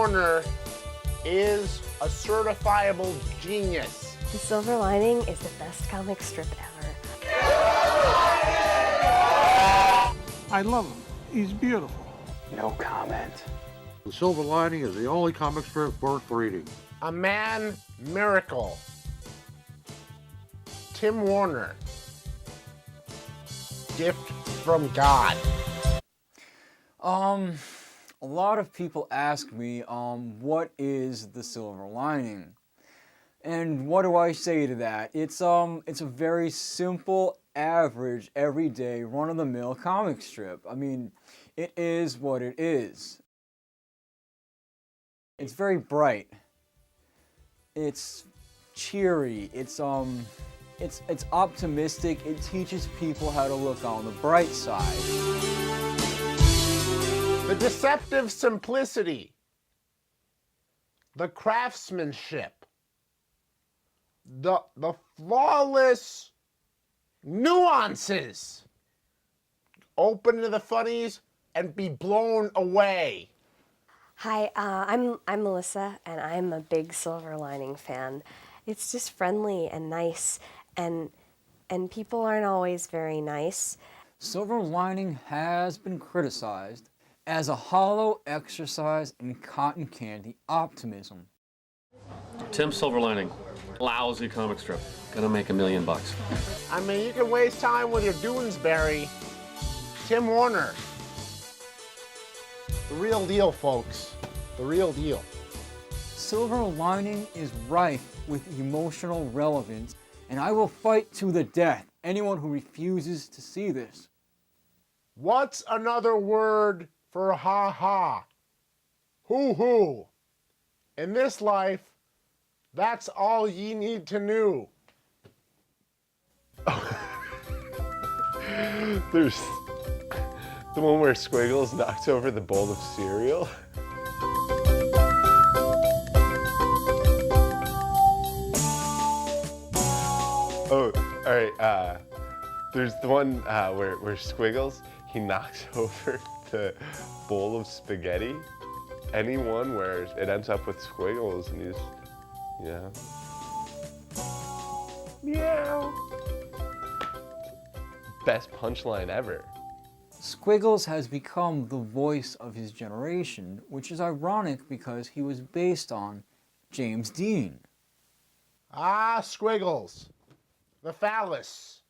Warner is a certifiable genius. The Silver Lining is the best comic strip ever. I love him. He's beautiful. No comment. The Silver Lining is the only comic strip worth reading. A man miracle. Tim Warner. Gift from God. A lot of people ask me, what is the Silver Lining? And what do I say to that? It's a very simple, average, everyday, run-of-the-mill comic strip. I mean, it is what it is. It's very bright. It's cheery. It's optimistic. It teaches people how to look on the bright side. The deceptive simplicity. The craftsmanship. The flawless nuances. Open to the funnies and be blown away. Hi, I'm Melissa, and I'm a big Silver Lining fan. It's just friendly and nice, and people aren't always very nice. Silver Lining has been criticized as a hollow exercise in cotton candy optimism. Tim's Silver Lining, lousy comic strip, gonna make $1 million. I mean, you can waste time with your Doonesbury. Tim Warner. The real deal, folks. The real deal. Silver Lining is rife with emotional relevance, and I will fight to the death anyone who refuses to see this. What's another word for ha-ha? Hoo-hoo. In this life, that's all ye need to know. There's the one where Squiggles knocks over the bowl of cereal. Oh, all right. There's the one where Squiggles, he knocks over the bowl of spaghetti. Any one where it ends up with Squiggles and he's, meow. Best punchline ever. Squiggles has become the voice of his generation, which is ironic because he was based on James Dean. Ah, Squiggles. The phallus.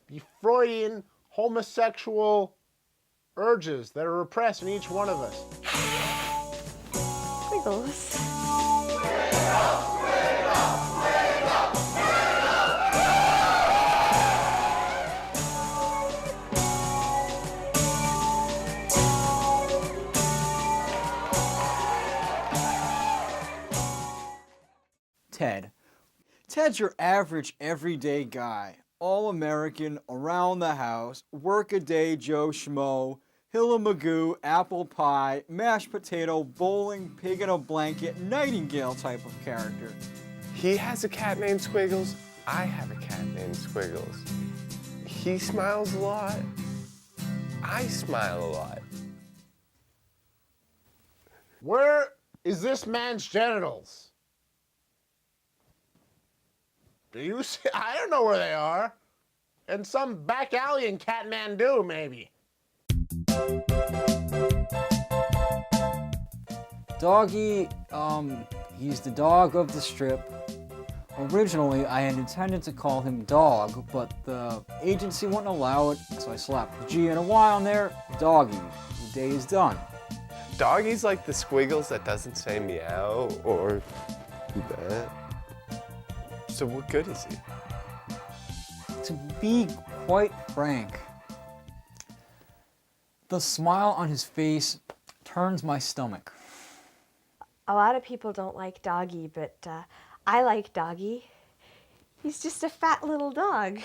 The Freudian homosexual urges that are repressed in each one of us. Squiggles. Ted's your average, everyday guy. All-American, around the house, work-a-day Joe Schmo, Hill-a-Magoo, apple pie, mashed potato, bowling, pig in a blanket, nightingale type of character. He has a cat named Squiggles. I have a cat named Squiggles. He smiles a lot. I smile a lot. Where is this man's genitals? Do you see? I don't know where they are. In some back alley in Kathmandu, maybe. Doggy, he's the dog of the strip. Originally, I had intended to call him Dog, but the agency wouldn't allow it, so I slapped the G and a Y on there. Doggy. The day is done. Doggy's like the Squiggles that doesn't say meow or that. So what good is he? To be quite frank, the smile on his face turns my stomach. A lot of people don't like Doggy, but I like Doggy. He's just a fat little dog.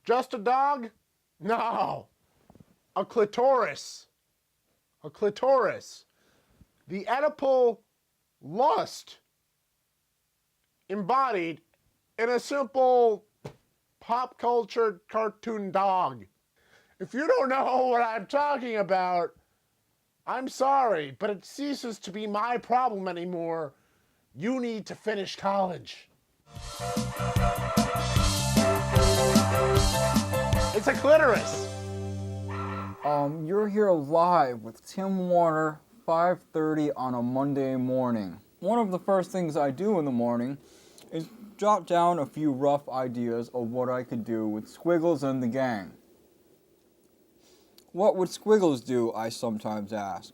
Just a dog? No. A clitoris. A clitoris. The Oedipal lust embodied in a simple pop culture cartoon dog. If you don't know what I'm talking about, I'm sorry, but it ceases to be my problem anymore. You need to finish college. It's a clitoris. You're here live with Tim Warner, 5:30 on a Monday morning. One of the first things I do in the morning is jot down a few rough ideas of what I could do with Squiggles and the gang. What would Squiggles do, I sometimes ask.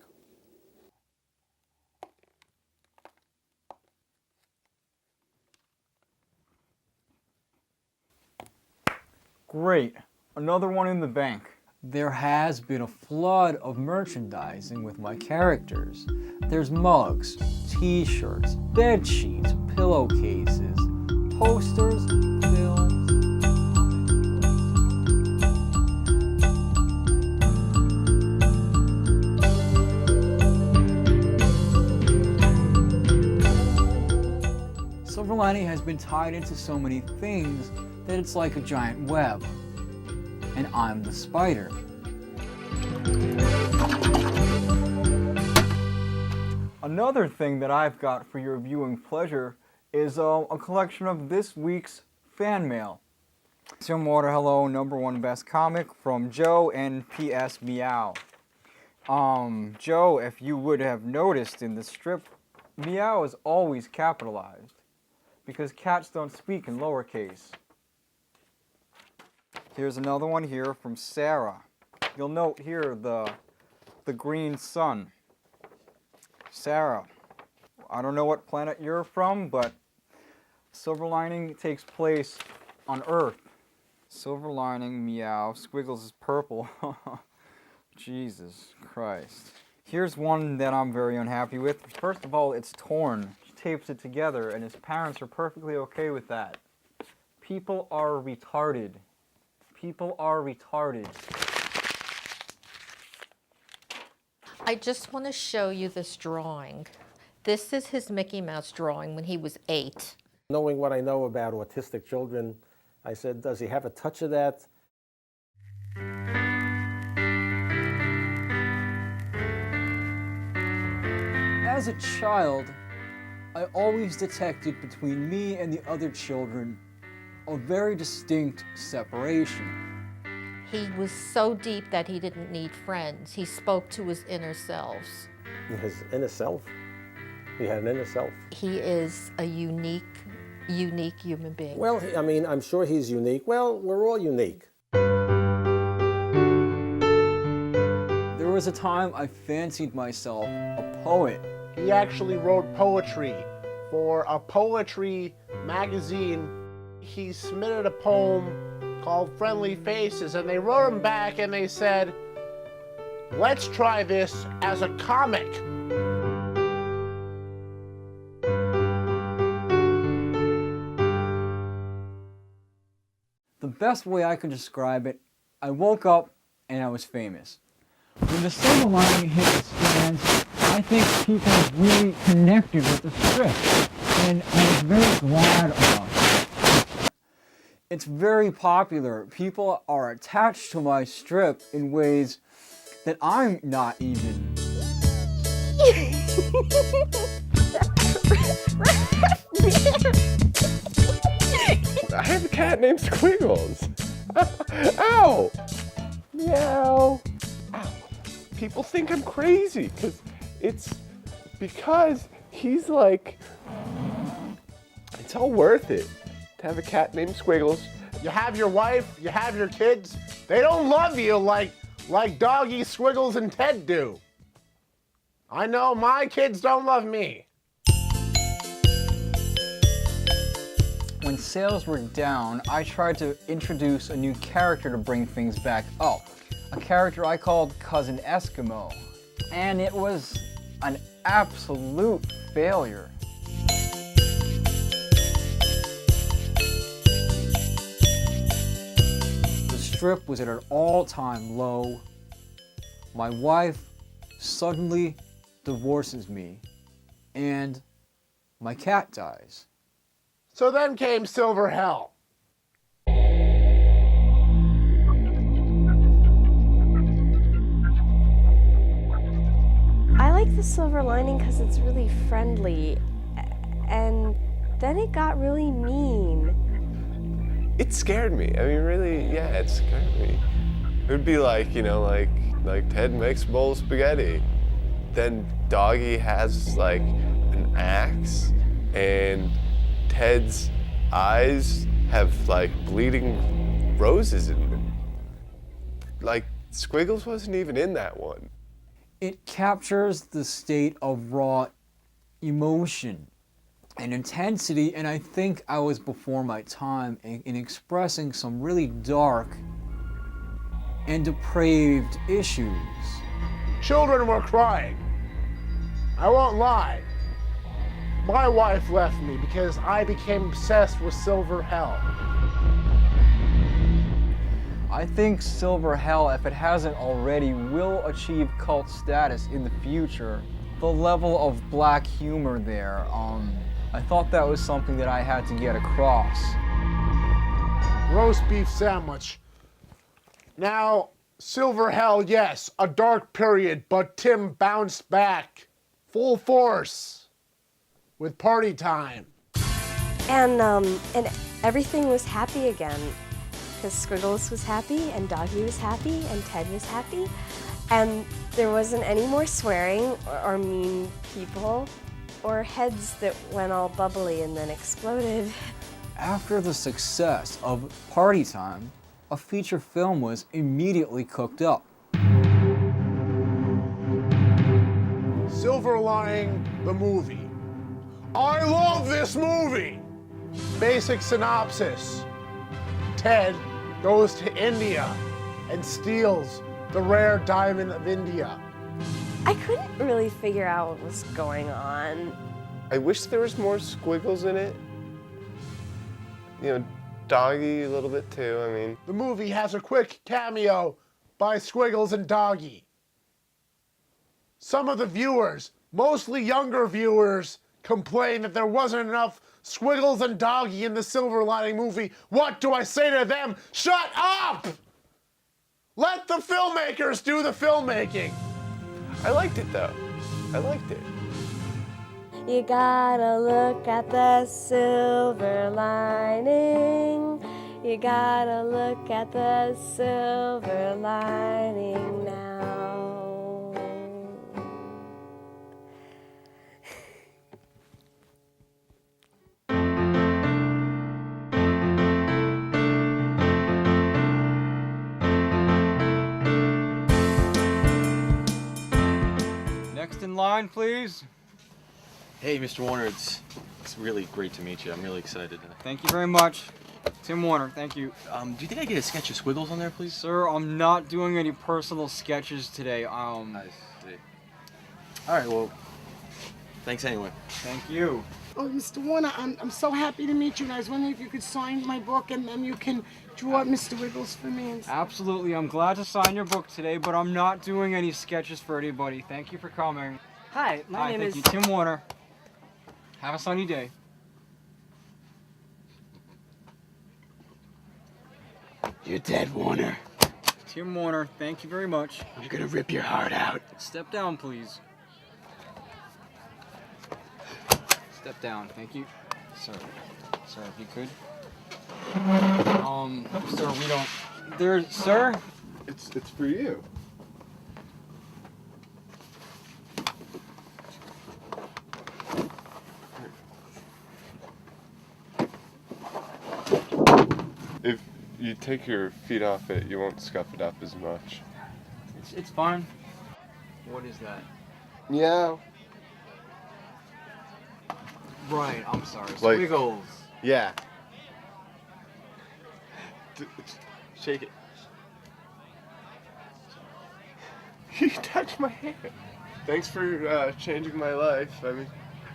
Great, another one in the bank. There has been a flood of merchandising with my characters. There's mugs, t-shirts, bed sheets, pillowcases, posters, films. Silver lining has been tied into so many things that it's like a giant web. And I'm the spider. Another thing that I've got for your viewing pleasure is a collection of this week's fan mail. Tim Water, hello, #1 best comic from Joe and PS Meow. Joe, if you would have noticed in the strip, Meow is always capitalized because cats don't speak in lowercase. Here's another one here from Sarah. You'll note here the green sun. Sarah, I don't know what planet you're from, but Silver Lining takes place on Earth. Silver Lining, Meow, Squiggles is purple. Jesus Christ. Here's one that I'm very unhappy with. First of all, it's torn. She tapes it together, and his parents are perfectly okay with that. People are retarded. People are retarded. I just want to show you this drawing. This is his Mickey Mouse drawing when he was 8. Knowing what I know about autistic children, I said, does he have a touch of that? As a child, I always detected between me and the other children a very distinct separation. He was so deep that he didn't need friends. He spoke to his inner selves. His inner self? He had an inner self. He is a unique human being. Well, I mean, I'm sure he's unique. Well, we're all unique. There was a time I fancied myself a poet. He actually wrote poetry for a poetry magazine. He submitted a poem called Friendly Faces, and they wrote him back and they said, let's try this as a comic. The best way I could describe it, I woke up and I was famous. When the Silver Lining hit the stands, I think people really connected with the strip, and I was very glad about it. It's very popular. People are attached to my strip in ways that I'm not even. I have a cat named Squiggles. Ow! Meow. Ow. People think I'm crazy because he's like, it's all worth it to have a cat named Squiggles. You have your wife, you have your kids. They don't love you like Doggy, Squiggles, and Ted do. I know my kids don't love me. When sales were down, I tried to introduce a new character to bring things back up. A character I called Cousin Eskimo. And it was an absolute failure. The strip was at an all-time low. My wife suddenly divorces me, and my cat dies. So then came Silver Hell. like the silver lining because it's really friendly, and then it got really mean. It scared me. I mean, really, yeah, it scared me. It would be like, you know, like Ted makes a bowl of spaghetti. Then Doggy has like an axe, and Ted's eyes have like bleeding roses in them. Like, Squiggles wasn't even in that one. It captures the state of raw emotion and intensity, and I think I was before my time in expressing some really dark and depraved issues. Children were crying. I won't lie. My wife left me because I became obsessed with Silver Hell. I think Silver Hell, if it hasn't already, will achieve cult status in the future. The level of black humor there, I thought that was something that I had to get across. Roast beef sandwich. Now, Silver Hell, yes, a dark period, but Tim bounced back. Full force. With Party Time. And everything was happy again. Because Squiggles was happy, and Doggy was happy, and Ted was happy. And there wasn't any more swearing or mean people or heads that went all bubbly and then exploded. After the success of Party Time, a feature film was immediately cooked up. Silver Lining, the movie. I love this movie! Basic synopsis. Ted goes to India and steals the rare diamond of India. I couldn't really figure out what was going on. I wish there was more Squiggles in it. You know, Doggy a little bit too, I mean. The movie has a quick cameo by Squiggles and Doggy. Some of the viewers, mostly younger viewers, complained that there wasn't enough Squiggles and Doggy in the Silver Lining movie. What do I say to them? Shut up! Let the filmmakers do the filmmaking. I liked it though. I liked it. You gotta look at the silver lining. You gotta look at the silver lining now. Next in line, please. Hey, Mr. Warner, it's really great to meet you. I'm really excited. Thank you very much. Tim Warner, thank you. Do you think I get a sketch of Squiggles on there, please? Sir, I'm not doing any personal sketches today. I see. All right, well, thanks anyway. Thank you. Oh, Mr. Warner, I'm so happy to meet you, and I was wondering if you could sign my book and then you can draw Mr. Wiggles for me. And Absolutely, I'm glad to sign your book today, but I'm not doing any sketches for anybody. Thank you for coming. Hi, my name thank is... you. Tim Warner. Have a sunny day. You're dead, Warner. Tim Warner, thank you very much. I'm gonna rip your heart out. Step down, please. Step down, thank you. Sir, if you could. Sir, we don't... Sir? It's for you. If you take your feet off it, you won't scuff it up as much. It's fine. What is that? Yeah. Right, I'm sorry. Like- Squiggles. Yeah. Shake it. You touched my hand. Thanks for changing my life. I mean,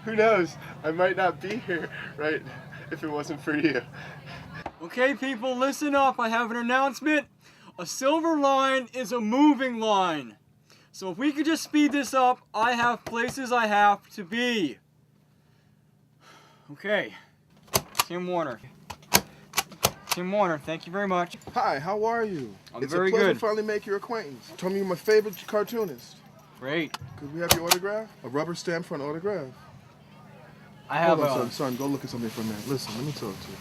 who knows? I might not be here, right, if it wasn't for you. Okay, people, listen up. I have an announcement. A silver line is a moving line. So if we could just speed this up, I have places I have to be. Okay. Tim Warner. Tim Warner, thank you very much. Hi, how are you? I'm it's very a pleasure good. to finally make your acquaintance. Told me you're my favorite cartoonist. Great. Could we have your autograph? A rubber stamp for an autograph? I have Hold on, son, go look at something for a minute. Listen, let me talk to you.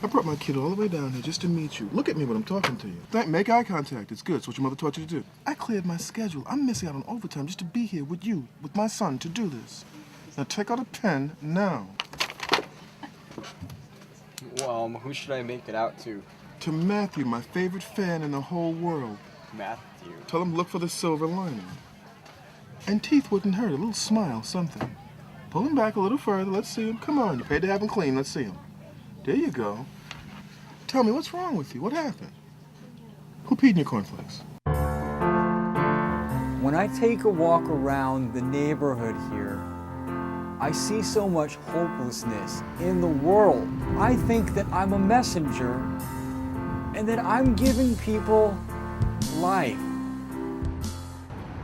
I brought my kid all the way down here just to meet you. Look at me when I'm talking to you. Make eye contact. It's good. It's what your mother taught you to do. I cleared my schedule. I'm missing out on overtime just to be here with you, with my son, to do this. Now take out a pen now. Well, who should I make it out to? To Matthew, my favorite fan in the whole world. Matthew. Tell him look for the silver lining. And teeth wouldn't hurt. A little smile, something. Pull him back a little further. Let's see him. Come on. You paid to have him clean. Let's see him. There you go. Tell me, what's wrong with you? What happened? Who peed in your cornflakes? When I take a walk around the neighborhood here, I see so much hopelessness in the world. I think that I'm a messenger and that I'm giving people life.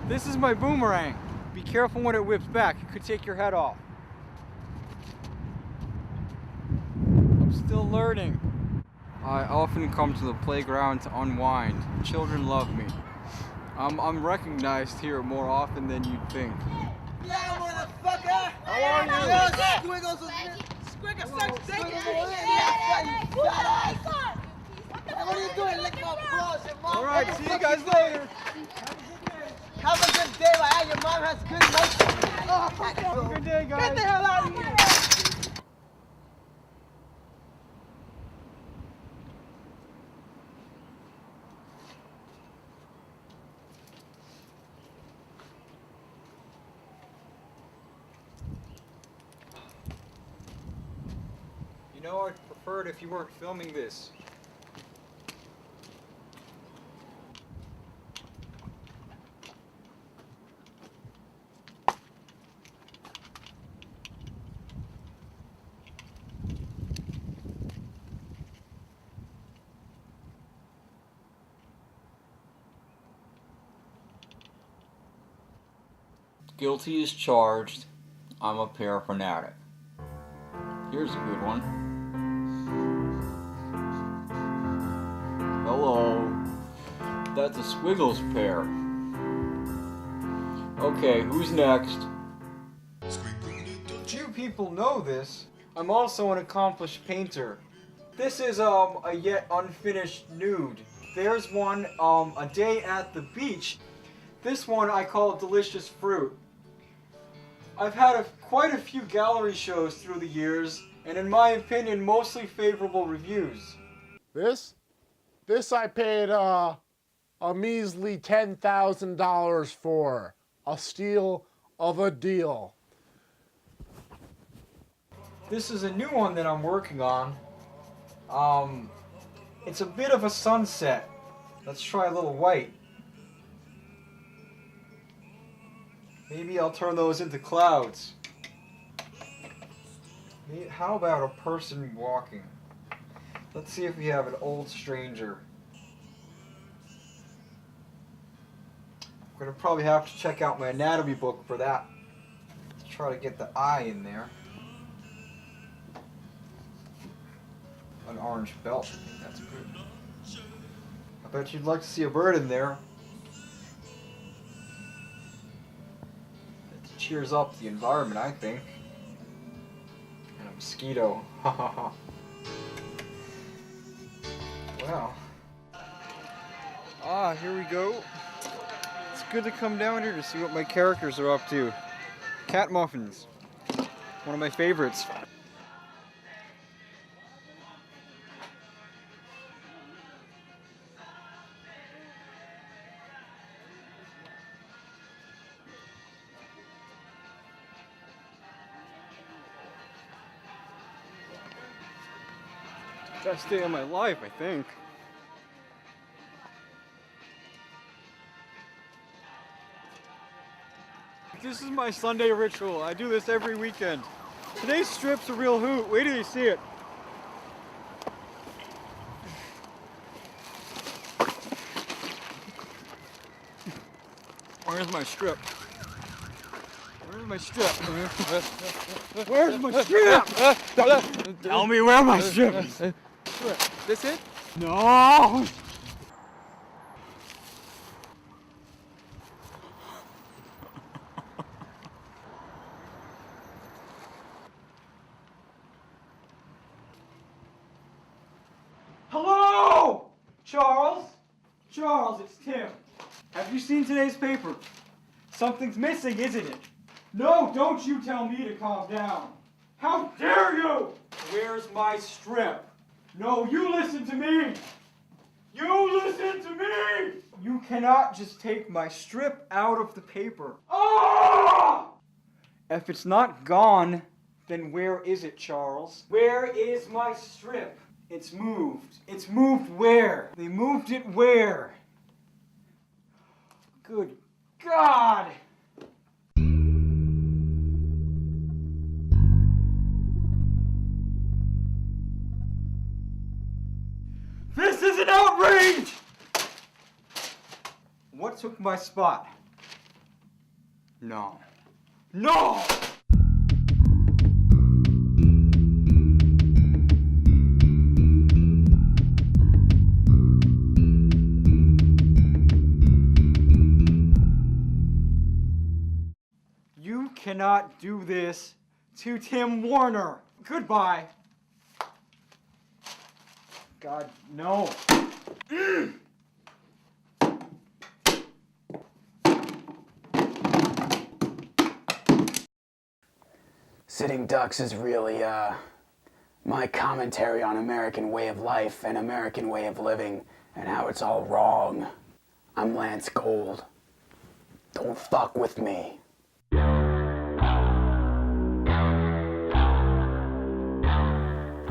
This is my boomerang. Be careful when it whips back. It could take your head off. I'm still learning. I often come to the playground to unwind. Children love me. I'm recognized here more often than you'd think. Yeah, motherfucker! How are you? Yo, Squiggles was Squiggles sucks dick! What are you doing? Lick my balls, your mom. All right, see you guys later. Have a good day, man. Your mom has good night. Oh, fuck. Have a good day, guys. Get the hell out of here. You know, I'd prefer it if you weren't filming this. Guilty as charged. I'm a pear fanatic. Here's a good one. Hello. That's a Squiggles pear. Okay, who's next? Few people know this. I'm also an accomplished painter. This is a yet unfinished nude. There's one a day at the beach. This one I call Delicious Fruit. I've had quite a few gallery shows through the years, and in my opinion, mostly favorable reviews. This I paid a measly $10,000 for. A steal of a deal. This is a new one that I'm working on. It's a bit of a sunset. Let's try a little white. Maybe I'll turn those into clouds. How about a person walking? Let's see if we have an old stranger. I'm gonna probably have to check out my anatomy book for that. Let's try to get the eye in there. An orange belt. I think that's good. I bet you'd like to see a bird in there. It cheers up the environment, I think. And a mosquito. Ha ha ha. Wow. Ah, here we go. It's good to come down here to see what my characters are up to. Cat muffins. One of my favorites. Best day of my life, I think. This is my Sunday ritual. I do this every weekend. Today's strip's a real hoot. Wait till you see it. Where's my strip? Where's my strip? Where's my strip? Tell me where my strip is. This it? No! Charles? Charles, it's Tim. Have you seen today's paper? Something's missing, isn't it? No, don't you tell me to calm down. How dare you! Where's my strip? No, you listen to me! You listen to me! You cannot just take my strip out of the paper. Ah! If it's not gone, then where is it, Charles? Where is my strip? It's moved. It's moved where? They moved it where? Good God! This is an outrage! What took my spot? No. No! You cannot do this to Tim Warner. Goodbye. God, no. Sitting Ducks is really, my commentary on American way of life and American way of living and how it's all wrong. I'm Lance Gold. Don't fuck with me.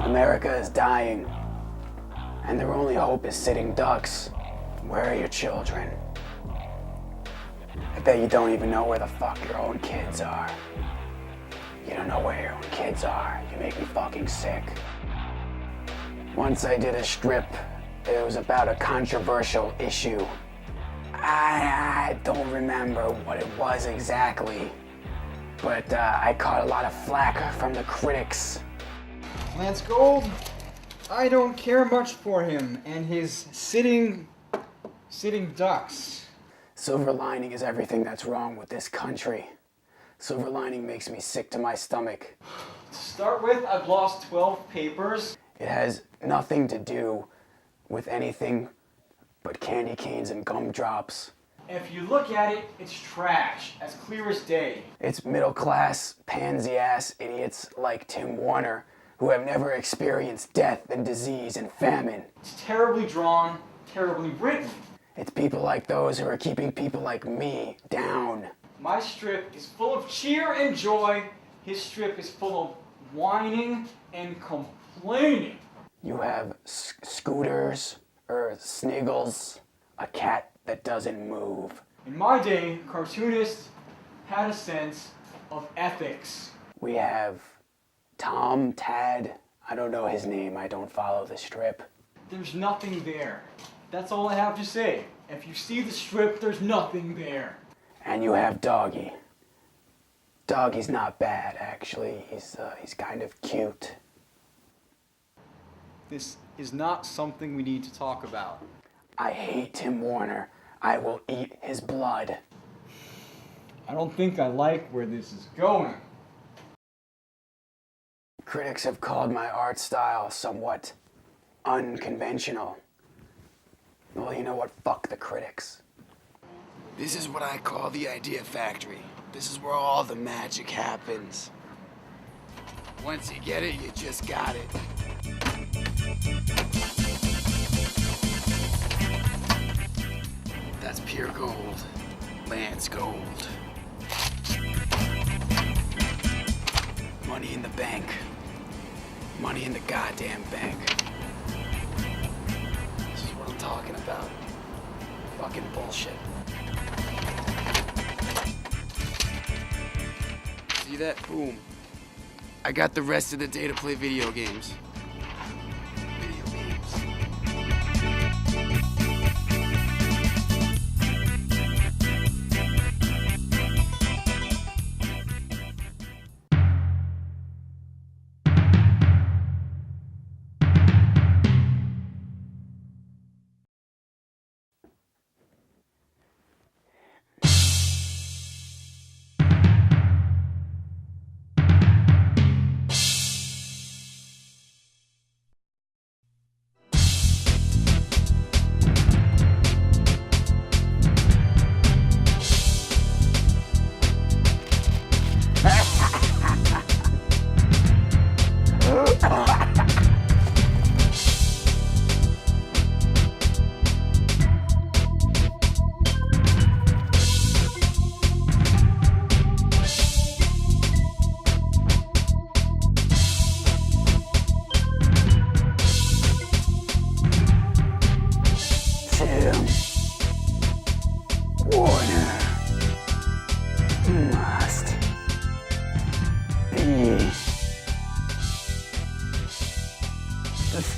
America is dying, and their only hope is sitting ducks. Where are your children? I bet you don't even know where the fuck your own kids are. You don't know where your own kids are. You make me fucking sick. Once I did a strip, it was about a controversial issue. I don't remember what it was exactly, but I caught a lot of flack from the critics. Lance Gold, I don't care much for him and his sitting ducks. Silver lining is everything that's wrong with this country. Silver lining makes me sick to my stomach. To start with, I've lost 12 papers. It has nothing to do with anything but candy canes and gumdrops. If you look at it, it's trash, as clear as day. It's middle-class, pansy-ass idiots like Tim Warner who have never experienced death and disease and famine. It's terribly drawn, terribly written. It's people like those who are keeping people like me down. My strip is full of cheer and joy. His strip is full of whining and complaining. You have scooters, or sniggles, a cat that doesn't move. In my day, cartoonists had a sense of ethics. We have Tom, Tad, I don't know his name, I don't follow the strip. There's nothing there. That's all I have to say. If you see the strip, there's nothing there. And you have Doggy. Doggy's not bad, actually. He's kind of cute. This is not something we need to talk about. I hate Tim Warner. I will eat his blood. I don't think I like where this is going. Critics have called my art style somewhat unconventional. Well, you know what? Fuck the critics. This is what I call the idea factory. This is where all the magic happens. Once you get it, you just got it. That's pure gold. Lance Gold. Money in the bank. Money in the goddamn bank. This is what I'm talking about. Fucking bullshit. See that? Boom. I got the rest of the day to play video games.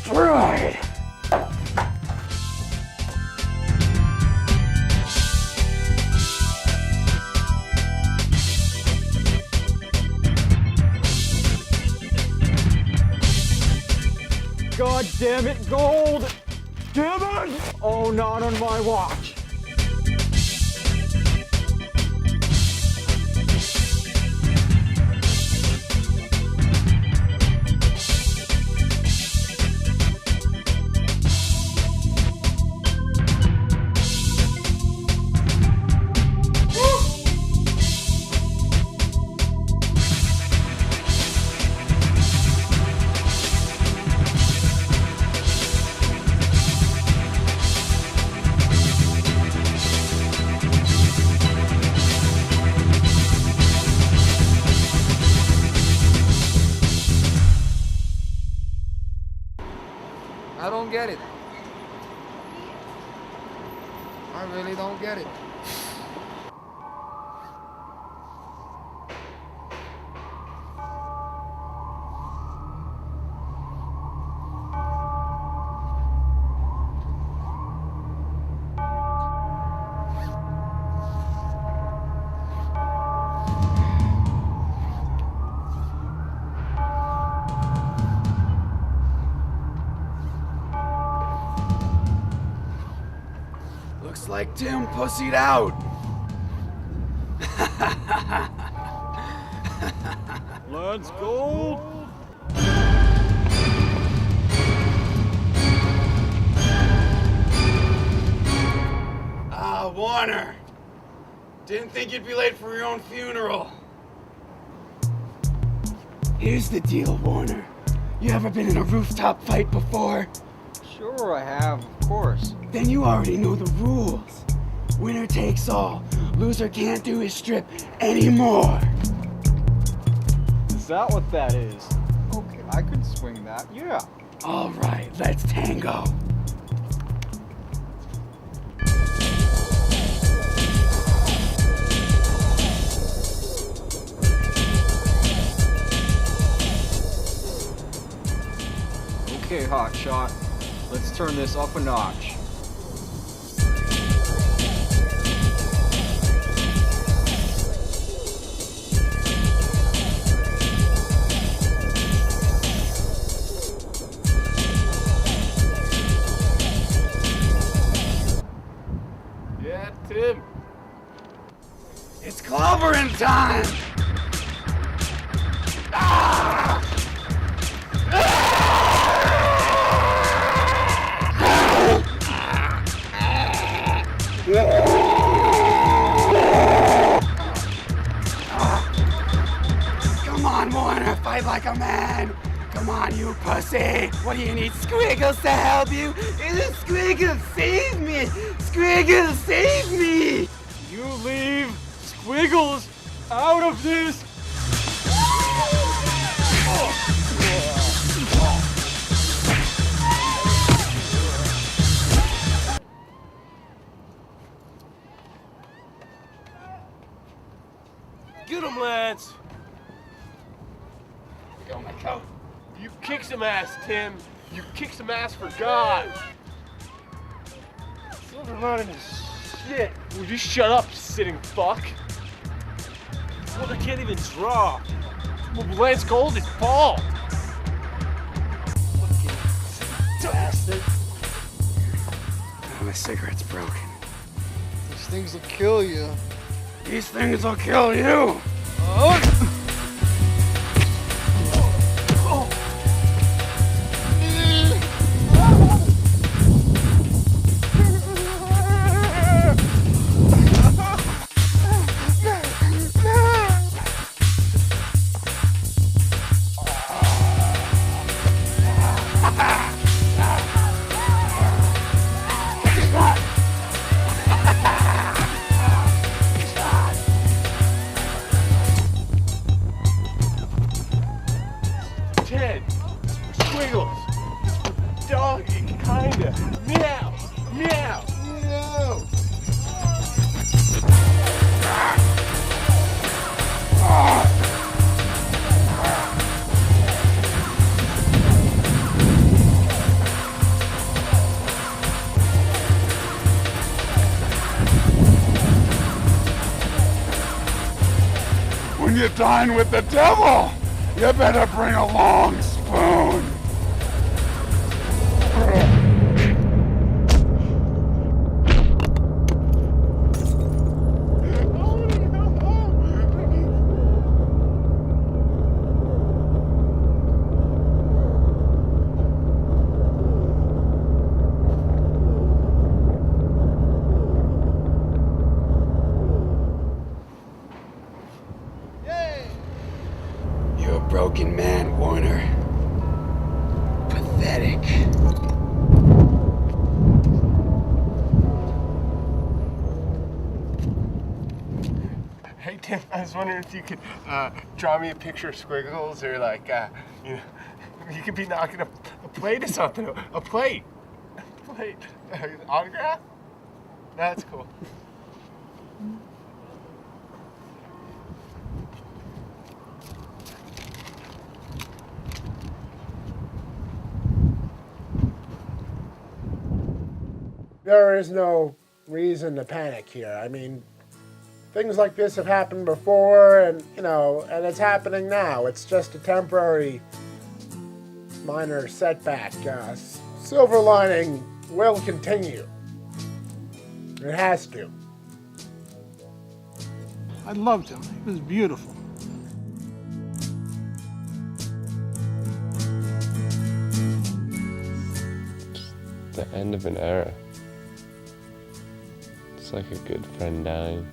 destroyed. God damn it, gold! Damn it! Oh, not on my watch. I don't get it. I really don't get it. Looks like Tim pussied out. Let's go. Ah, Warner. Didn't think you'd be late for your own funeral. Here's the deal, Warner. You ever been in a rooftop fight before? Sure, I have, of course. Then you already know the rules. Winner takes all. Loser can't do his strip anymore. Is that what that is? Okay, I could swing that, yeah. All right, let's tango. Okay, hotshot. Let's turn this up a notch. Yeah, Tim. It's clobbering time! Ah! Come on, Warner, fight like a man! Come on, you pussy! What do you need, Squiggles to help you? Is it Squiggles? Save me! Squiggles, save me! You leave Squiggles out of this! Get him, Lance! Go, my coat. You kick some ass, Tim. You kick some ass for God. Silver lining is shit. Would you shut up, you sitting fuck? Well, I can't even draw. Well, Lance Gold is bald. Fucking bastard. Oh, my cigarette's broken. These things will kill you. These things will kill you! dine with the devil, you better bring a long spoon. You're a broken man, Warner. Pathetic. Hey Tim, I was wondering if you could draw me a picture of Squiggles, or like, you know, you could be knocking a plate or something. A plate. Plate. Autograph? That's cool. There is no reason to panic here. I mean, things like this have happened before, and and it's happening now. It's just a temporary, minor setback. Silver lining will continue. It has to. I loved him. He was beautiful. The end of an era. It's like a good friend dying.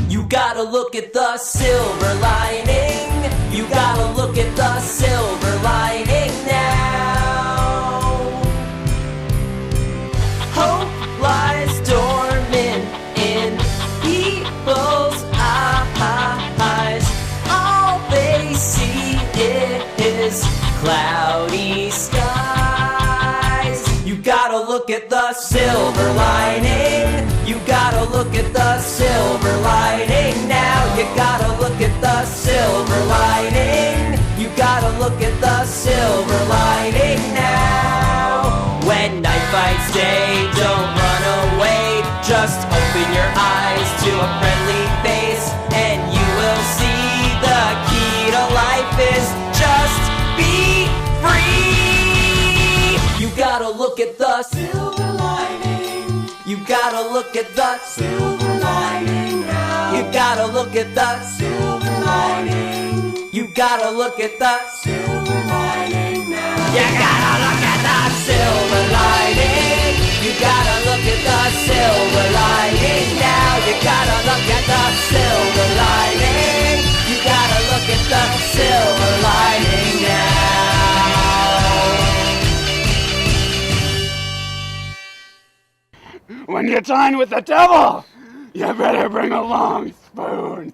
You gotta look at the silver lining. You gotta look at the silver lining now. Hope lies dormant in people's eyes. All they see is cloudy skies. You gotta look at the silver lining. You gotta look at the silver lining now. You gotta look at the silver lining. You gotta look at the silver lining now. When night fights day, don't run away. Just open your eyes to a friendly face, and you will see the key to life is just be free. You gotta look at the silver lining. You gotta look at the silver lining now. You gotta look at the silver lining. You gotta look at the silver lining now. You gotta look at the silver lining. You gotta look at the silver lining now. You gotta look at the silver lining. You gotta look at the silver lining now. When you dine with the devil, you better bring a long spoon.